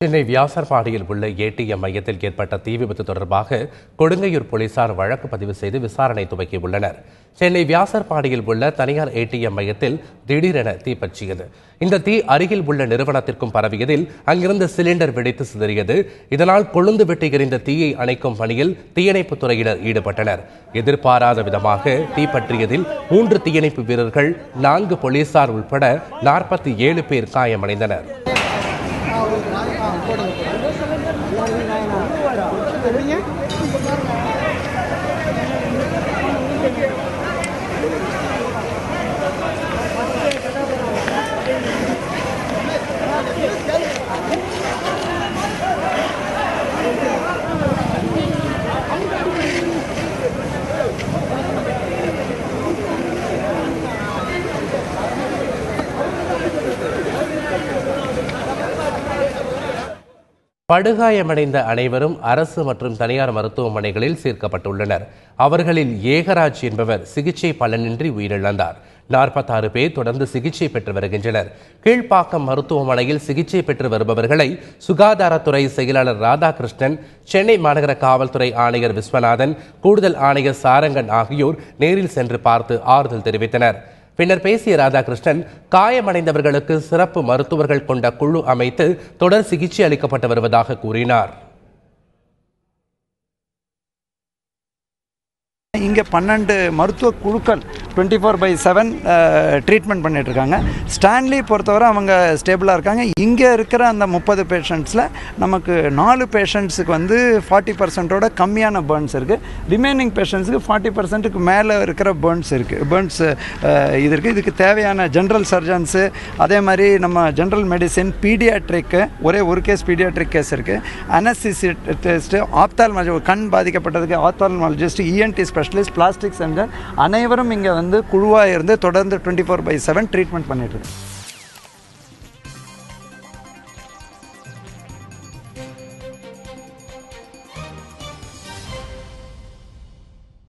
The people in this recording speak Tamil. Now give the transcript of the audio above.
சென்னை வியாசர்பாடியில் உள்ள ஏடிஎம் மையத்தில் ஏற்பட்ட தீ விபத்து தொடர்பாக கொடுங்கையூர் போலீசார் வழக்கு பதிவு செய்து விசாரணை துவக்கியுள்ளனர். சென்னை வியாசர்பாடியில் உள்ள தனியார் ஏடிஎம் மையத்தில் திடீரென தீ பற்றியது. இந்த தீ அருகில் உள்ள நிறுவனத்திற்கும் பரவியதில் அங்கிருந்த சிலிண்டர் வெடித்து சிதறியது. இதனால் கொழுந்து விட்டு எரிந்த தீயை அணைக்கும் பணியில் தீயணைப்புத் துறையினர் ஈடுபட்டனர். எதிர்பாராத விதமாக தீ பற்றியதில் 3 தீயணைப்பு வீரர்கள், 4 போலீசார் உட்பட 47 பேர் காயமடைந்தனர். படுகாயமடைந்த அனைவரும் அரசு மற்றும் தனியார் மருத்துவமனைகளில் சேர்க்கப்பட்டுள்ளனர். அவர்களில் ஏகராஜ் என்பவர் சிகிச்சை பலனின்றி உயிரிழந்தார். 46 பேர் தொடர்ந்து சிகிச்சை பெற்று வருகின்றனர். கீழ்ப்பாக்கம் மருத்துவமனையில் சிகிச்சை பெற்று வருபவர்களை சுகாதாரத்துறை செயலாளர் ராதாகிருஷ்ணன், சென்னை மாநகர காவல்துறை ஆணையர் விஸ்வநாதன், கூடுதல் ஆணையர் சாரங்கன் ஆகியோர் நேரில் சென்று பார்த்து ஆறுதல் தெரிவித்தனர். பின்னர் பேசிய ராதாகிருஷ்ணன், காயமடைந்தவர்களுக்கு சிறப்பு மருத்துவர்கள் கொண்ட குழு அமைத்து தொடர் சிகிச்சை அளிக்கப்பட்டு வருவதாக கூறினார். இங்கே 12 மருத்துவ குழுக்கள் 24/7 ட்ரீட்மெண்ட் பண்ணிட்டு இருக்காங்க. ஸ்டான்லி பொறுத்தவரை அவங்க ஸ்டேபிளாக இருக்காங்க. இங்கே இருக்கிற அந்த 30 பேஷண்ட்ஸில் நமக்கு 4 பேஷண்ட்ஸுக்கு வந்து 40% கம்மியான பேர்ன்ஸ் இருக்குது. ரிமைனிங் பேஷண்ட்ஸுக்கு 40%க்கு மேலே இருக்கிற பேர்ன்ஸ் இது இருக்குது. இதுக்கு தேவையான ஜென்ரல் சர்ஜன்ஸு, அதே மாதிரி நம்ம ஜென்ரல் மெடிசின், பீடியாட்ரிக்கு ஒரே ஒரு கேஸ் பீடியாட்ரிக் கேஸ் இருக்குது. அனஸ்தீசிஸ்ட்டு, ஆப்தால்மாலஜி, கண் பாதிக்கப்பட்டதுக்கு ஆப்தால்மாலஜிஸ்ட், இஎன்டி ஸ்பெஷலிஸ்ட், பிளாஸ்டிக் சர்ஜன் அனைவரும் இங்கே வந்து குழுவாக இருந்து தொடர்ந்து 24/7 ட்ரீட்மெண்ட் பண்ணிட்டு இருக்கு.